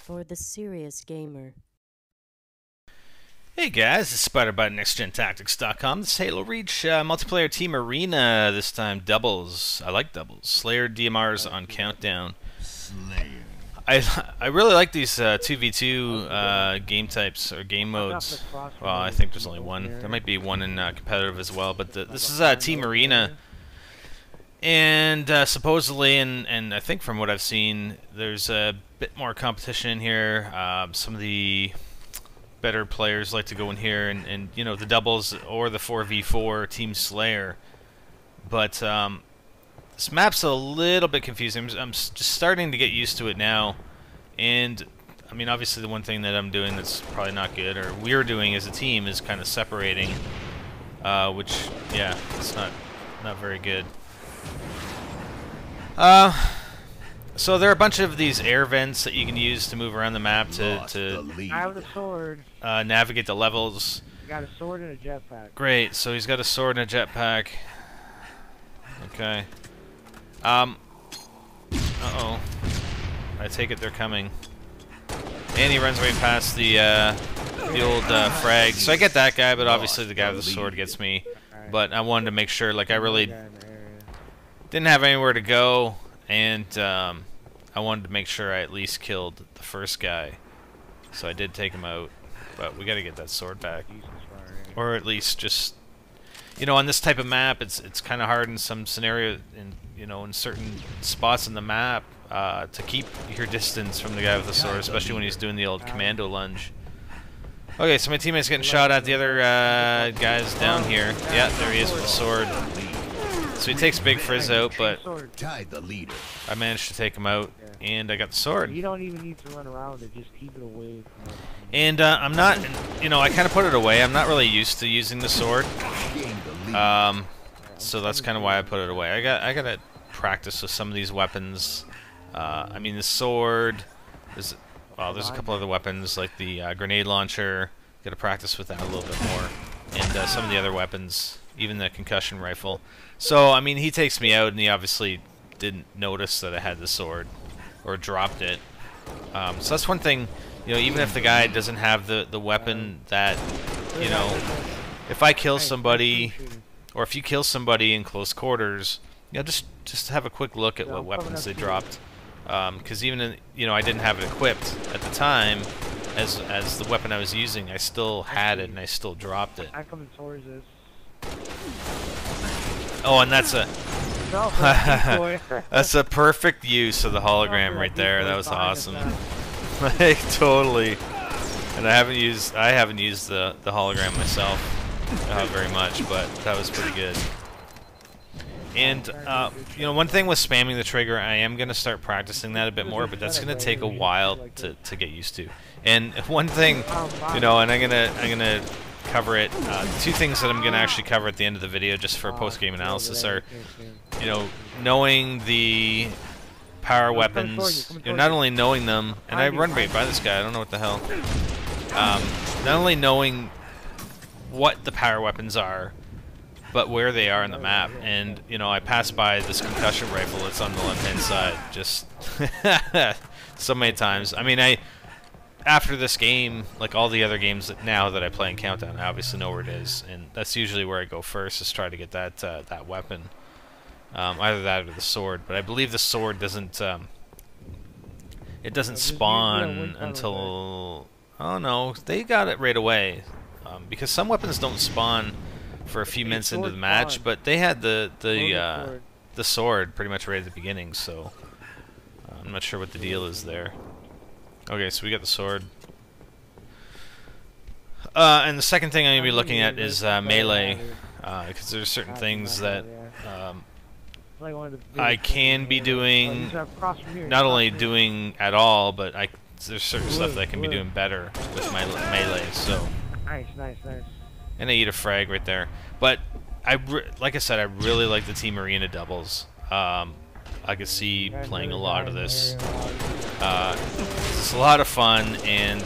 for the serious gamer. Hey guys, it's Spider by NextGenTactics.com. This is Halo Reach multiplayer team arena. This time doubles. I like doubles. Slayer DMRs on countdown. Slayer. I really like these 2v2 game types or game modes. Well, I think there's only one. There might be one in competitive as well. But this is team arena, and supposedly, and I think from what I've seen, there's a bit more competition in here. Some of the better players like to go in here and you know, the doubles or the 4v4 team Slayer. But this map's a little bit confusing. I'm just starting to get used to it now, and I mean, obviously the one thing that I'm doing that's probably not good, or we're doing as a team, is kind of separating, which, yeah, it's not very good. So there are a bunch of these air vents that you can use to move around the map to I have the sword. navigate the levels. Got a sword and a jetpack. Great, so he's got a sword and a jetpack. Okay. Uh-oh. I take it they're coming. And he runs right past the old frag. So I get that guy, but obviously the guy with the sword gets me. But I wanted to make sure, like, I really didn't have anywhere to go, and I wanted to make sure I at least killed the first guy. So I did take him out, but we gotta get that sword back. Or at least just, you know, on this type of map, it's kind of hard in some scenario, you know, in certain spots in the map, to keep your distance from the guy with the sword, especially when he's doing the old commando lunge. Okay, so my teammate's getting shot at. The other guy's down here. Yeah, there he is with the sword. So he takes Big Frizz out, but I managed to take him out, and I got the sword. You don't even need to run around it, just keep it away from it. And I'm not, you know, I kind of put it away. I'm not really used to using the sword, so that's kind of why I put it away. I gotta practice with some of these weapons. I mean, the sword. There's a couple other weapons like the grenade launcher. Gotta practice with that a little bit more, and some of the other weapons, even the concussion rifle. So I mean, he takes me out, and he obviously didn't notice that I had the sword, or dropped it. So that's one thing. You know, even if the guy doesn't have the weapon that, you know, if I kill somebody, or if you kill somebody in close quarters, you know, just have a quick look at what weapons they dropped. Because even you know, I didn't have it equipped at the time as the weapon I was using. I still had it, and I still dropped it. I'm coming towards this. Oh, and that's that's a perfect use of the hologram right there. That was awesome. Like, totally. And I haven't used the hologram myself very much, but that was pretty good. And you know, one thing with spamming the trigger, I am gonna start practicing that a bit more, but that's gonna take a while to get used to. And one thing, you know, and I'm gonna cover it. Two things that I'm gonna actually cover at the end of the video, just for post-game analysis, are, you know, knowing the power weapons. You know, not only knowing them, and I run right by this guy. I don't know what the hell. Not only knowing what the power weapons are, but where they are in the map. And you know, I passed by this concussion rifle that's on the left-hand side just so many times. I mean, after this game, like all the other games now that I play in Countdown, I obviously know where it is, and that's usually where I go first, is try to get that weapon, either that or the sword. But I believe the sword doesn't it doesn't spawn until, oh no, they got it right away, because some weapons don't spawn for a few minutes into the match, but they had the sword pretty much right at the beginning, so I'm not sure what the deal is there. Okay, so we got the sword. And the second thing I'm going to be looking at is melee, because there's certain things that I can be doing, not only doing at all, but there's certain stuff that I can be doing better with my melee, so. Nice. And I eat a frag right there. But, like I said, I really like the Team Arena doubles. I could see playing a lot of this. It's a lot of fun, and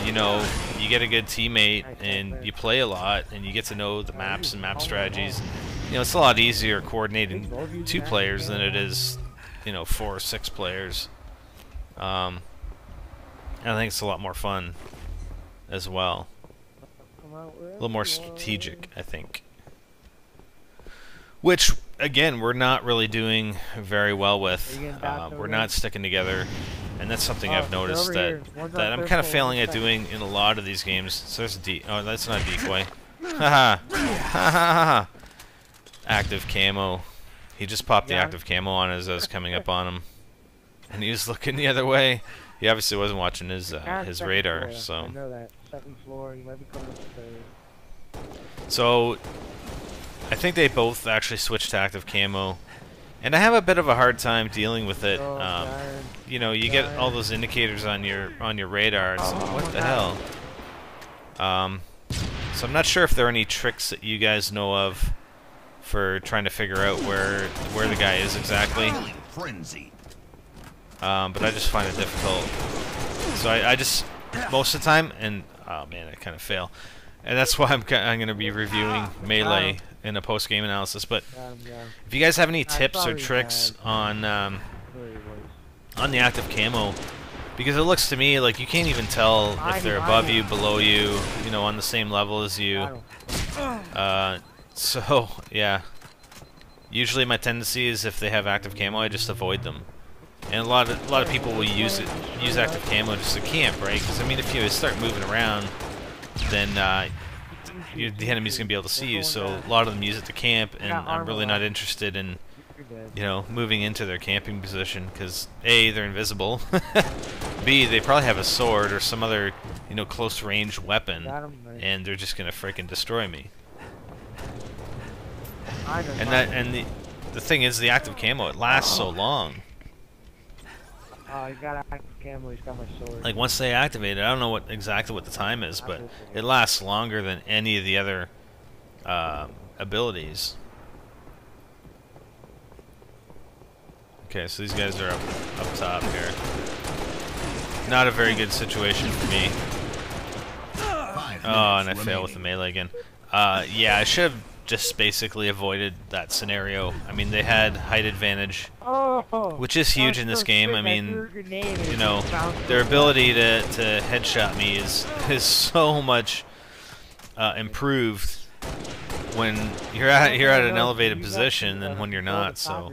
you know, you get a good teammate, and you play a lot, and you get to know the maps and map strategies. You know, it's a lot easier coordinating 2 players than it is, you know, 4 or 6 players. And I think it's a lot more fun as well. A little more strategic, I think. Which, again, we're not really doing very well with. We're not sticking together. And that's something I've noticed that I'm kind of failing at doing in a lot of these games. So there's a oh, that's not a decoy. Haha. Ha. Active camo. He just popped the active camo on as I was coming up on him. And he was looking the other way. He obviously wasn't watching his radar, so. I know that. Second floor, you might be coming upstairs. So, I think they both actually switched to active camo. And I have a bit of a hard time dealing with it. You know, you get all those indicators on your radar. So what the hell? So I'm not sure if there are any tricks that you guys know of for trying to figure out where the guy is exactly. But I just find it difficult. So I just most of the time, and oh man, I kind of fail. And that's why I'm going to be reviewing Melee in a post-game analysis. But if you guys have any tips or tricks on the active camo, because it looks to me like you can't even tell if they're above you, below you, you know, on the same level as you. So yeah, usually my tendency is if they have active camo, I just avoid them. And a lot of people will use active camo just to camp, right? Because I mean, if you start moving around, then the enemy's gonna be able to see you. So a lot of them use it to camp, and I'm really not interested in, you know, moving into their camping position because A, they're invisible, B, they probably have a sword or some other, you know, close range weapon, and they're just gonna freaking destroy me. And the thing is, the active camo, it lasts so long. He got active camo, he's got my sword. Like once they activate it, I don't know exactly what the time is, but it lasts longer than any of the other abilities. Okay, so these guys are up top here. Not a very good situation for me. Oh, and I fail with the melee again. Yeah, I should have just basically avoided that scenario. I mean, they had height advantage, which is huge in this game. I mean, you know, their ability to headshot me is so much improved when you're at an elevated position than when you're not. So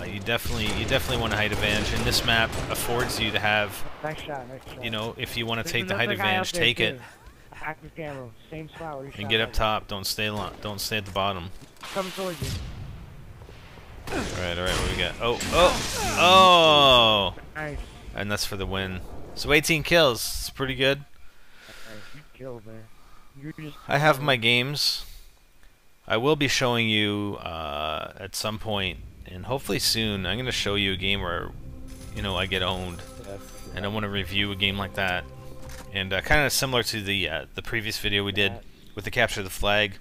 you definitely want a height advantage, and this map affords you to have, you know, if you want to take the height advantage, take it. Active camo, same spot where you And get up top. Don't stay at the bottom. Coming towards you. Alright, what we got? Oh! Nice. And that's for the win. So 18 kills. It's pretty good. Nice. You killed, man. I have my games. I will be showing you at some point, and hopefully soon, I'm going to show you a game where, you know, I get owned. And I want to review a game like that. And kind of similar to the previous video we did with the capture the flag.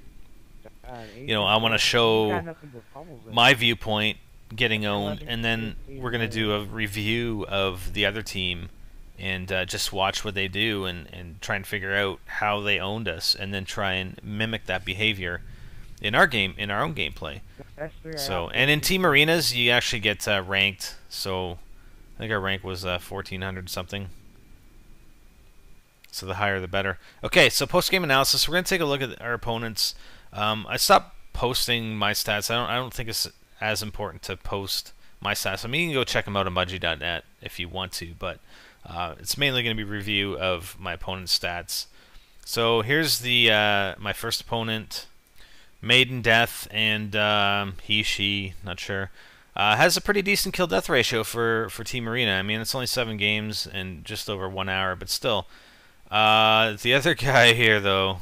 You know, I want to show my viewpoint getting owned, and then we're going to do a review of the other team and just watch what they do and try and figure out how they owned us, and then try and mimic that behavior in our game, in our own gameplay. So, and in team arenas, you actually get ranked. So, I think our rank was 1400 something. So the higher the better. Okay, so post-game analysis. We're going to take a look at our opponents. I stopped posting my stats. I don't think it's as important to post my stats. I mean, you can go check them out on Budgie.net if you want to, but it's mainly going to be a review of my opponent's stats. So here's the my first opponent, Maiden Death, and he, she, not sure. Has a pretty decent kill-death ratio for Team Arena. I mean, it's only 7 games and just over 1 hour, but still. The other guy here, though,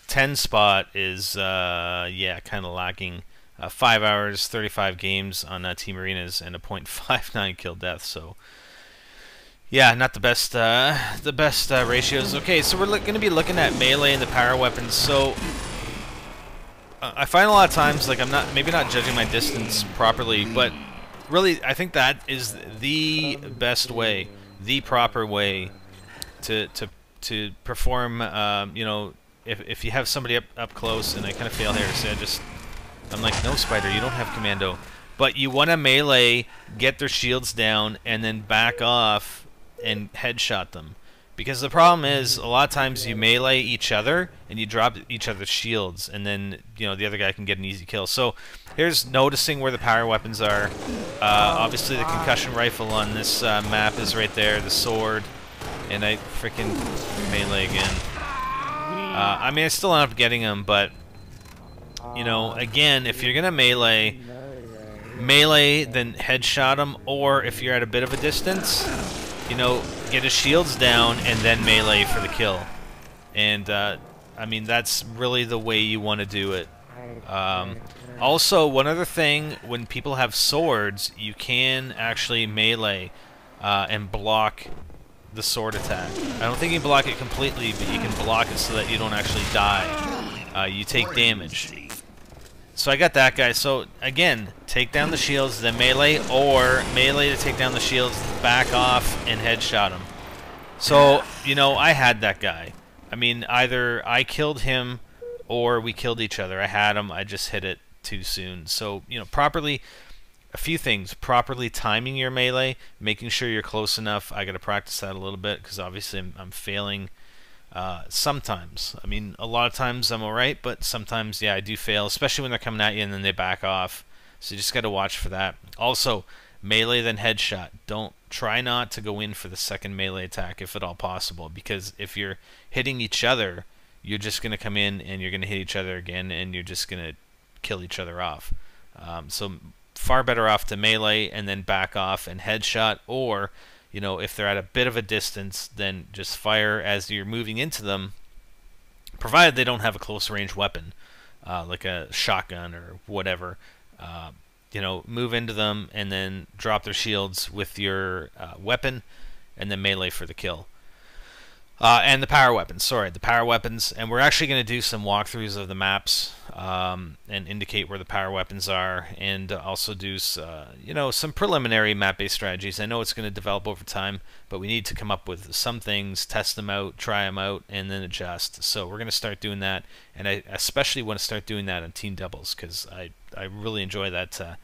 10 spot is, yeah, kind of lacking. 5 hours, 35 games on Team Arenas, and a .59 kill death. So, yeah, not the best ratios. Okay, so we're going to be looking at melee and the power weapons. So, I find a lot of times, like, I'm maybe not judging my distance properly, but really, I think that is the best way, the proper way to perform. You know, if you have somebody up close, and I kind of fail here, so I'm like, no, Spider, you don't have commando, but you want to melee, get their shields down, and then back off and headshot them. Because the problem is, a lot of times you melee each other and you drop each other's shields, and then the other guy can get an easy kill. So here's noticing where the power weapons are. Obviously the concussion rifle on this map is right there, the sword, and I freaking melee again. I mean, I still end up getting them, but again, if you're gonna melee, then headshot them, or if you're at a bit of a distance, get his shields down and then melee for the kill. And I mean, that's really the way you want to do it. Also, one other thing, when people have swords, you can actually melee and block the sword attack. I don't think you can block it completely, but you can block it so that you don't actually die. You take damage. So I got that guy. So again, take down the shields, then melee, or melee to take down the shields, back off, and headshot him. So, I had that guy. I mean, either I killed him or we killed each other. I had him, I just hit it too soon. So, properly, a few things. Properly timing your melee, making sure you're close enough. I got to practice that a little bit because obviously I'm failing sometimes. I mean, a lot of times I'm alright, but sometimes, yeah, I do fail, especially when they're coming at you and then they back off. So you just got to watch for that. Also, melee then headshot. Try not to go in for the second melee attack if at all possible, because if you're hitting each other, you're just going to come in and you're going to hit each other again, and you're just going to kill each other off. So far better off to melee and then back off and headshot, or if they're at a bit of a distance, then just fire as you're moving into them, provided they don't have a close range weapon, like a shotgun or whatever. Move into them and then drop their shields with your weapon, and then melee for the kill. And the power weapons, and we're actually going to do some walkthroughs of the maps and indicate where the power weapons are, and also do some preliminary map-based strategies. I know it's going to develop over time, but we need to come up with some things, test them out, try them out, and then adjust. So we're going to start doing that, and I especially want to start doing that on team doubles, because I really enjoy that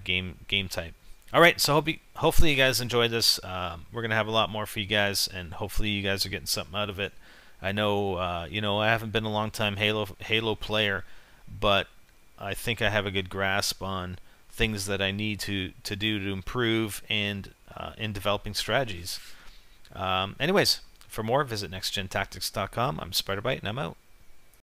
game type. Alright, so hopefully you guys enjoyed this. We're going to have a lot more for you guys, and hopefully you guys are getting something out of it. I know, I haven't been a long time Halo player, but I think I have a good grasp on things that I need to do to improve and in developing strategies. Anyways, for more, visit NextGenTactics.com. I'm SpiderBite, and I'm out.